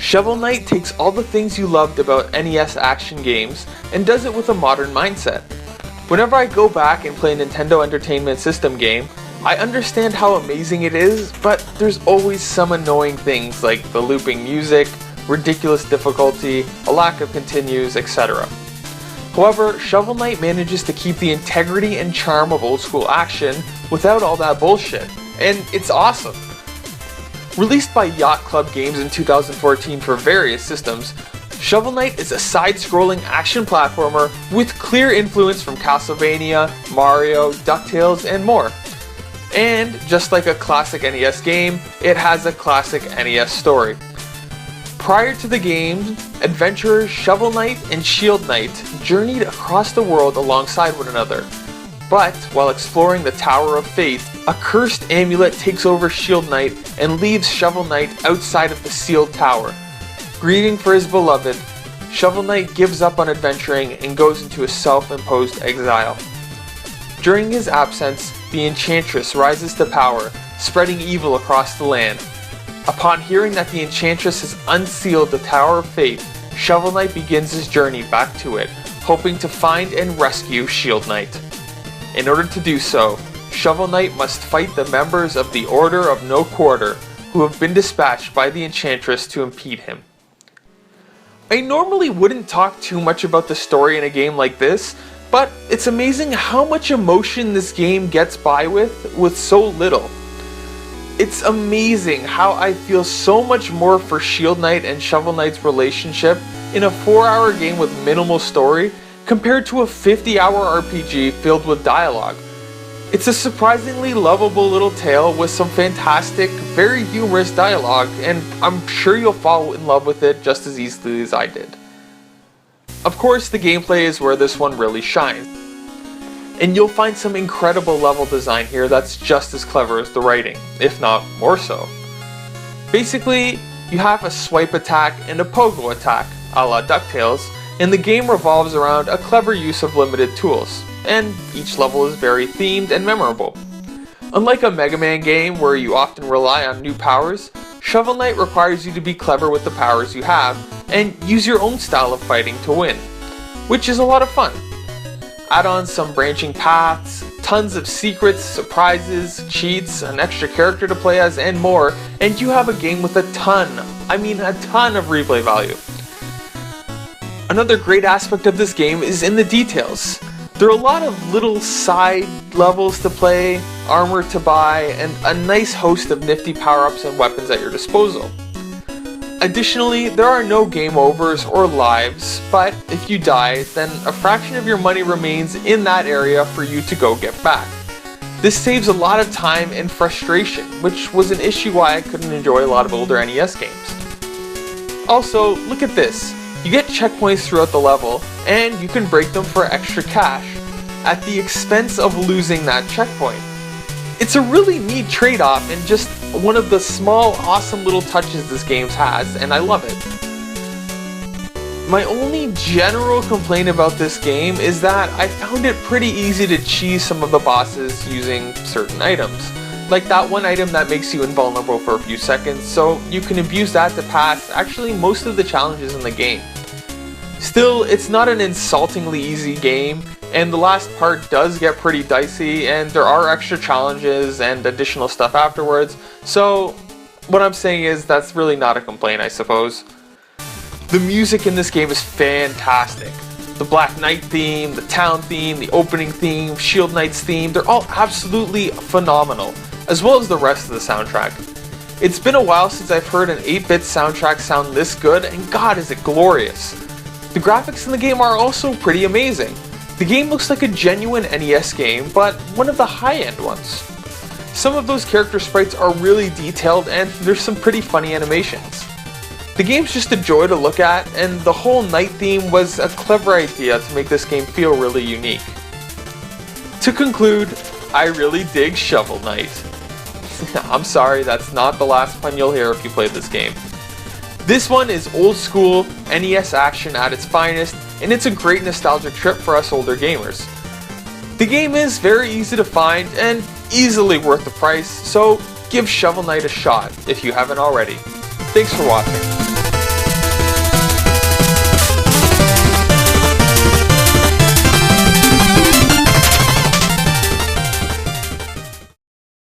Shovel Knight takes all the things you loved about NES action games and does it with a modern mindset. Whenever I go back and play a Nintendo Entertainment System game, I understand how amazing it is, but there's always some annoying things like the looping music, ridiculous difficulty, a lack of continues, etc. However, Shovel Knight manages to keep the integrity and charm of old school action without all that bullshit, and it's awesome. Released by Yacht Club Games in 2014 for various systems, Shovel Knight is a side-scrolling action platformer with clear influence from Castlevania, Mario, DuckTales, and more. And just like a classic NES game, it has a classic NES story. Prior to the game, adventurers Shovel Knight and Shield Knight journeyed across the world alongside one another. But while exploring the Tower of Fate, a cursed amulet takes over Shield Knight and leaves Shovel Knight outside of the sealed tower. Grieving for his beloved, Shovel Knight gives up on adventuring and goes into a self-imposed exile. During his absence, the Enchantress rises to power, spreading evil across the land. Upon hearing that the Enchantress has unsealed the Tower of Fate, Shovel Knight begins his journey back to it, hoping to find and rescue Shield Knight. In order to do so, Shovel Knight must fight the members of the Order of No Quarter, who have been dispatched by the Enchantress to impede him. I normally wouldn't talk too much about the story in a game like this, but it's amazing how much emotion this game gets by with so little. It's amazing how I feel so much more for Shield Knight and Shovel Knight's relationship in a 4-hour game with minimal story compared to a 50-hour RPG filled with dialogue. It's a surprisingly lovable little tale with some fantastic, very humorous dialogue, and I'm sure you'll fall in love with it just as easily as I did. Of course, the gameplay is where this one really shines, and you'll find some incredible level design here that's just as clever as the writing, if not more so. Basically, you have a swipe attack and a pogo attack, a la DuckTales, and the game revolves around a clever use of limited tools, and each level is very themed and memorable. Unlike a Mega Man game where you often rely on new powers, Shovel Knight requires you to be clever with the powers you have, and use your own style of fighting to win, which is a lot of fun. Add on some branching paths, tons of secrets, surprises, cheats, an extra character to play as, and more, and you have a game with a ton of replay value. Another great aspect of this game is in the details. There are a lot of little side levels to play, armor to buy, and a nice host of nifty power-ups and weapons at your disposal. Additionally, there are no game overs or lives, but if you die, then a fraction of your money remains in that area for you to go get back. This saves a lot of time and frustration, which was an issue why I couldn't enjoy a lot of older NES games. Also, look at this. You get checkpoints throughout the level, and you can break them for extra cash, at the expense of losing that checkpoint. It's a really neat trade-off and just one of the small, awesome little touches this game has, and I love it. My only general complaint about this game is that I found it pretty easy to cheese some of the bosses using certain items. Like that one item that makes you invulnerable for a few seconds, so you can abuse that to pass actually most of the challenges in the game. Still, it's not an insultingly easy game, and the last part does get pretty dicey, and there are extra challenges and additional stuff afterwards, so what I'm saying is that's really not a complaint, I suppose. The music in this game is fantastic. The Black Knight theme, the town theme, the opening theme, Shield Knight's theme, they're all absolutely phenomenal, as well as the rest of the soundtrack. It's been a while since I've heard an 8-bit soundtrack sound this good, and god is it glorious. The graphics in the game are also pretty amazing. The game looks like a genuine NES game, but one of the high-end ones. Some of those character sprites are really detailed, and there's some pretty funny animations. The game's just a joy to look at, and the whole night theme was a clever idea to make this game feel really unique. To conclude, I really dig Shovel Knight. I'm sorry, that's not the last pun you'll hear if you play this game. This one is old school NES action at its finest, and it's a great nostalgic trip for us older gamers. The game is very easy to find and easily worth the price, so give Shovel Knight a shot if you haven't already. Thanks for watching.